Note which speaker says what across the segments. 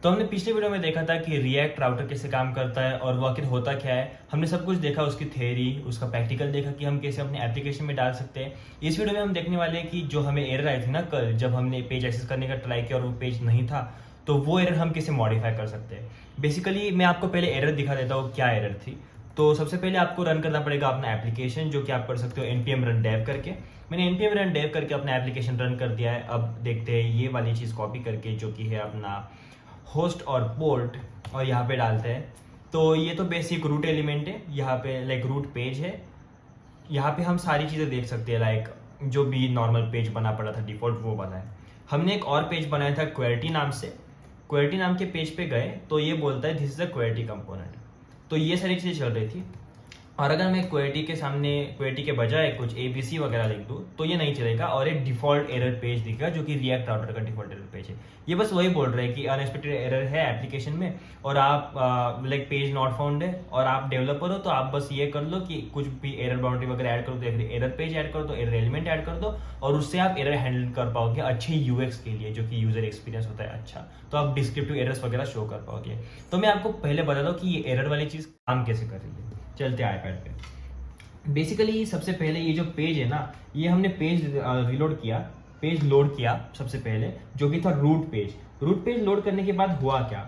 Speaker 1: तो हमने पिछले वीडियो में देखा था कि रिएक्ट राउटर कैसे काम करता है और वो आखिर होता क्या है। हमने सब कुछ देखा, उसकी थ्योरी, उसका प्रैक्टिकल देखा कि हम कैसे अपने एप्लीकेशन में डाल सकते हैं। इस वीडियो में हम देखने वाले हैं कि जो हमें एरर आई थी ना कल, जब हमने पेज एक्सेस करने का ट्राई किया और वो पेज नहीं था, तो वो एरर हम कैसे मॉडिफाई कर सकते हैं। बेसिकली मैं आपको पहले एरर दिखा देता हूँ क्या एरर थी। तो सबसे पहले आपको रन करना पड़ेगा अपना एप्लीकेशन, जो कि आप कर सकते हो npm run dev करके। मैंने npm run dev करके अपना एप्लीकेशन रन कर दिया है। अब देखते हैं ये वाली चीज़ कॉपी करके, जो कि है अपना होस्ट और पोर्ट, और यहाँ पे डालते हैं। तो ये तो बेसिक रूट एलिमेंट है, यहाँ पे लाइक रूट पेज है। यहाँ पे हम सारी चीज़ें देख सकते हैं, लाइक जो भी नॉर्मल पेज बना पड़ा था डिफॉल्ट वो बना है। हमने एक और पेज बनाया था क्वेरिटी नाम से। क्वेरिटी नाम के पेज पे गए तो ये बोलता है दिस इज अ क्वेरिटी कंपोनेंट। तो ये सारी चीज़ें चल रही थी। और अगर मैं क्वेरिटी के सामने, क्वेरिटी के बजाय कुछ ABC वगैरह लिख दूँ तो ये नहीं चलेगा और एक डिफॉल्ट एरर पेज दिखेगा, जो कि रिएक्ट राउटर का डिफॉल्ट एरर पेज है। ये बस वही बोल रहा है कि अनएक्सपेक्टेड एरर है एप्लीकेशन में, और आप लाइक पेज नॉट फाउंड है, और आप डेवलपर हो तो आप बस ये कर लो कि कुछ भी एरर बाउंड्री वगैरह ऐड कर दो, या फिर एरर पेज ऐड कर दो, एरर एलिमेंट ऐड कर दो, और उससे आप एरर हैंडल कर पाओगे अच्छे UX के लिए, जो कि यूजर एक्सपीरियंस होता है अच्छा। तो आप डिस्क्रिप्टिव एरर्स वगैरह शो कर पाओगे। तो मैं आपको पहले बता दूँ कि ये एरर वाली चीज़ काम कैसे कर रही है। चलते हैं आईपैड पे। बेसिकली सबसे पहले ये जो पेज है ना, ये हमने पेज रिलोड किया, पेज लोड किया सबसे पहले, जो कि था root page. Root page load करने के बाद हुआ क्या,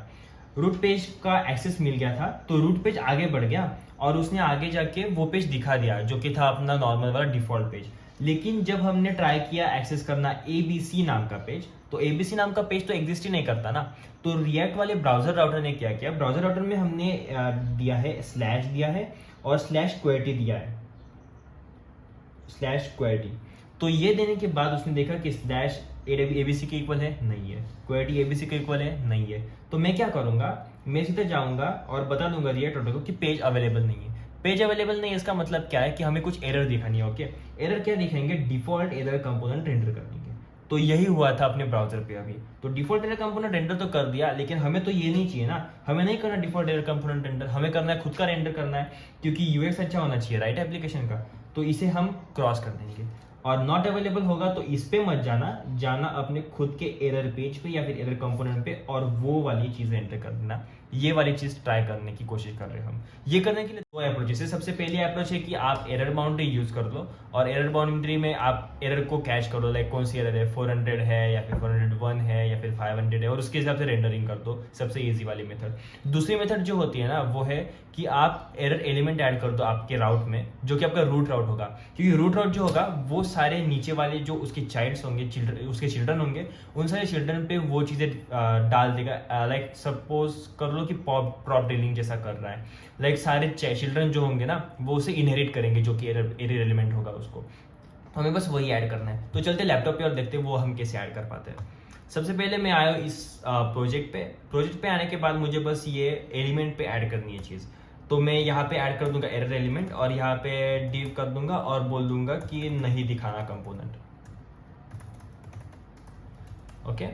Speaker 1: रूट पेज का एक्सेस मिल गया था, तो रूट पेज आगे बढ़ गया और उसने आगे जाके वो पेज दिखा दिया, जो कि था अपना नॉर्मल वाला डिफॉल्ट पेज। लेकिन जब हमने ट्राई किया एक्सेस करना ABC नाम का पेज, तो ABC नाम का पेज तो एग्जिस्ट ही नहीं करता ना। तो रिएक्ट वाले ब्राउजर राउटर ने क्या किया, ब्राउजर राउटर में हमने दिया है स्लैश दिया है और स्लैश क्वेरिटी दिया है, स्लैश क्वेरिटी। तो ये देने के बाद उसने देखा कि स्लैश ABC के इक्वल है, नहीं है, क्वेरिटी ABC के इक्वल है, नहीं है। तो मैं क्या करूंगा, मैं सीधे जाऊंगा और बता दूंगा रिएक्ट राउटर को कि पेज अवेलेबल नहीं है। पेज अवेलेबल नहीं है, इसका मतलब क्या है कि हमें कुछ एरर दिखानी है। ओके, एरर क्या दिखाएंगे, डिफॉल्ट एरर कंपोनेंट रेंडर कर देंगे। तो यही हुआ था अपने ब्राउजर पे अभी। तो डिफॉल्ट एरर कंपोनेंट रेंडर तो कर दिया, लेकिन हमें तो ये नहीं चाहिए ना, हमें नहीं करना डिफॉल्ट एरर कंपोनेंट रेंडर, हमें करना है खुद का रेंडर करना है, क्योंकि UX अच्छा होना चाहिए राइट एप्लीकेशन का। तो इसे हम क्रॉस कर देंगे, और नॉट अवेलेबल होगा तो इस पे मत जाना, जाना अपने खुद के एरर पेज पे या फिर एरर कंपोनेंट पे, और वो वाली चीज एंटर कर देना। ये वाली चीज ट्राई करने की कोशिश कर रहे हैं हम। ये करने के लिए दो अप्रोचेस है। सबसे पहली अप्रोच है कि आप एरर बाउंड्री यूज कर लो, और एरर बाउंड्री में आप एरर को कैच कर लो, लाइक कौन सी एरर है, 400 है या फिर 401 है या फिर 500 है, और उसके हिसाब से रेंडरिंग कर दो, सबसे ईजी वाली मेथड। दूसरी मेथड जो होती है ना, वो है कि आप एरर एलिमेंट ऐड कर दो आपके राउट में, जो कि आपका रूट राउट होगा। क्योंकि रूट राउट जो होगा वो सारे नीचे वाले जो उसके चाइल्ड्स होंगे, उसके चिल्ड्रन होंगे, उन सारे चिल्ड्रन पे वो चीज़ें डाल देगा। लाइक सपोज कर लो कि प्रॉप डीलिंग जैसा कर रहा है, लाइक सारे चिल्ड्रन जो होंगे ना वो उसे इनहेरिट करेंगे, जो कि एरर एलिमेंट होगा उसको। तो हमें बस वही ऐड करना है। तो चलते लैपटॉप पे और देखते हैं वो हम कैसे ऐड कर पाते हैं। सबसे पहले मैं आया इस प्रोजेक्ट पे आने के बाद मुझे बस ये एलिमेंट पे ऐड करनी है चीज़। तो मैं यहाँ पे ऐड कर दूंगा एरर एलिमेंट, और यहाँ पे डिव कर दूंगा और बोल दूंगा कि नहीं दिखाना कंपोनेंट। ओके,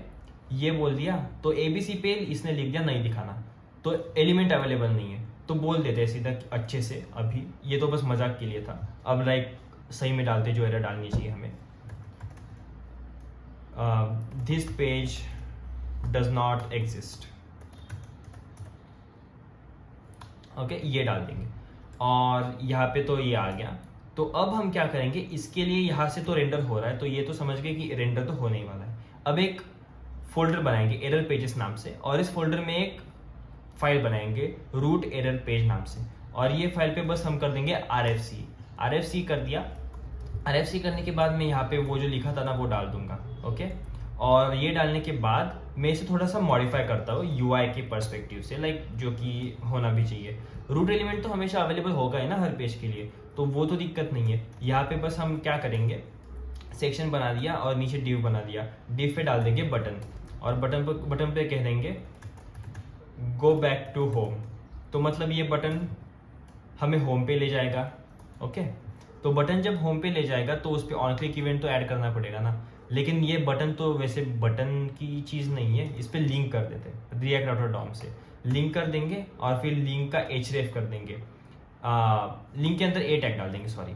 Speaker 1: ये बोल दिया। तो ABC पे इसने लिख दिया नहीं दिखाना, तो एलिमेंट अवेलेबल नहीं है। तो बोल देते हैं सीधा अच्छे से, अभी ये तो बस मजाक के लिए था। अब लाइक सही में डालते जो एरर डालनी चाहिए हमें, this page does not exist. Okay, ये डाल देंगे, और यहाँ पे तो ये आ गया। तो अब हम क्या करेंगे, इसके लिए यहाँ से तो रेंडर हो रहा है, तो ये तो समझ गए कि रेंडर तो होने ही वाला है। अब एक फोल्डर बनाएंगे एरर पेजेस नाम से, और इस फोल्डर में एक फाइल बनाएंगे रूट एरर पेज नाम से, और ये फाइल पे बस हम कर देंगे RFC कर दिया। RFC करने के बाद मैं यहाँ पे वो जो लिखा था ना वो डाल दूंगा। ओके, और ये डालने के बाद मैं इसे थोड़ा सा मॉडिफाई करता हूँ UI के पर्सपेक्टिव से, लाइक जो कि होना भी चाहिए। रूट एलिमेंट तो हमेशा अवेलेबल होगा ही ना हर पेज के लिए, तो वो तो दिक्कत नहीं है। यहाँ पे बस हम क्या करेंगे, सेक्शन बना दिया और नीचे डिव बना दिया। डिव पे डाल देंगे बटन, और बटन पे कह देंगे गो बैक टू होम। तो मतलब ये बटन हमें होम पे ले जाएगा। ओके, तो बटन जब होम पे ले जाएगा तो उस पर ऑन क्लिक इवेंट तो ऐड करना पड़ेगा ना, लेकिन ये बटन तो वैसे बटन की चीज़ नहीं है। इस पर लिंक कर देते हैं, रिएक्ट राउटर डॉम से लिंक कर देंगे, और फिर लिंक का href कर देंगे। लिंक के अंदर a टैग डाल देंगे, सॉरी,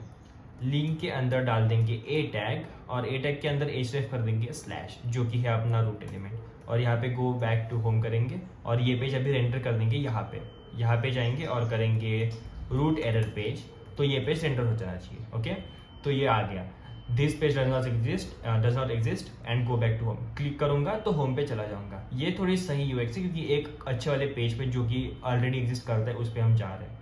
Speaker 1: लिंक के अंदर डाल देंगे a टैग, और a टैग के अंदर href कर देंगे स्लैश, जो कि है अपना रूट एलिमेंट। और यहाँ पे गो बैक टू होम करेंगे और ये पेज अभी रेंडर कर देंगे यहाँ पे जाएंगे और करेंगे रूट एरर पेज, तो ये पेज रेंडर हो जाना चाहिए। ओके, तो ये आ गया, this page does not exist and go back to home. Click करूंगा तो होम पे चला जाऊंगा। ये थोड़ी सही यूएक्स है क्योंकि एक अच्छे वाले पेज पे जो कि ऑलरेडी एग्जिस्ट करता है उस पर हम जा रहे हैं।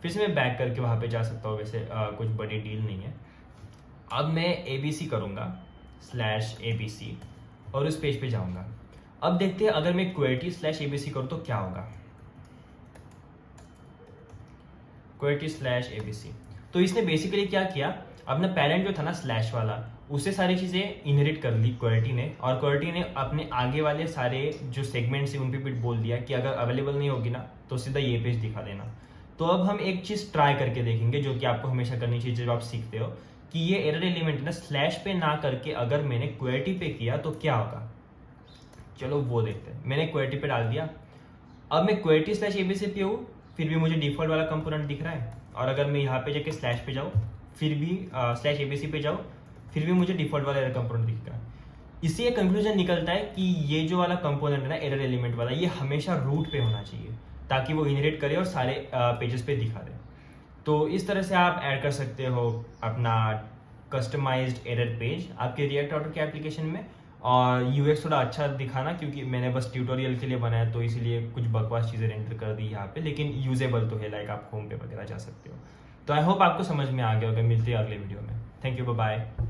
Speaker 1: फिर से मैं बैक करके वहाँ पे जा सकता हूँ, वैसे कुछ बड़ी डील नहीं है। अब मैं ABC करूँगा /ABC और उस पेज पे जाऊँगा। अब देखते हैं अगर मैं QWERTY/ABC करूँ तो क्या होगा। QWERTY/ABC, तो इसने बेसिकली क्या किया, अपना पेरेंट जो था ना स्लैश वाला, उससे सारी चीज़ें इनहेरिट कर ली QWERTY ने, और QWERTY ने अपने आगे वाले सारे जो सेगमेंट्स हैं उन पे भी बोल दिया कि अगर अवेलेबल नहीं होगी ना तो सीधा ये पेज दिखा देना। तो अब हम एक चीज़ ट्राई करके देखेंगे जो कि आपको हमेशा करनी चाहिए जब आप सीखते हो, कि ये एरर एलिमेंट ना स्लैश पे ना करके अगर मैंने QWERTY पे किया तो क्या होगा। चलो वो देखते हैं। मैंने QWERTY पे डाल दिया। अब मैं QWERTY/ABC पे हूँ, फिर भी मुझे डिफॉल्ट वाला कंपोनेंट दिख रहा है, और अगर मैं यहाँ पे जाके स्लैश पे जाऊँ, फिर भी /ABC पे जाऊँ, फिर भी मुझे डिफॉल्ट वाला एरर कंपोनेंट दिखेगा। इससे ये कंक्लूजन निकलता है कि ये जो वाला कंपोनेंट है ना एरर एलिमेंट वाला, ये हमेशा रूट पे होना चाहिए ताकि वो इनहेरिट करे और सारे पेजेस पे दिखा दे। तो इस तरह से आप ऐड कर सकते हो अपना कस्टमाइज्ड एरर पेज आपके रिएक्ट राउटर के एप्लीकेशन में। और यूएक्स थोड़ा अच्छा दिखाना, क्योंकि मैंने बस ट्यूटोरियल के लिए बनाया तो इसीलिए कुछ बकवास चीज़ें रेंडर कर दी यहाँ पे, लेकिन यूजेबल तो है, लाइक आप होम पे वगैरह जा सकते हो। तो आई होप आपको समझ में आ गया होगा। मिलते हैं अगले वीडियो में। Thank you, bye bye.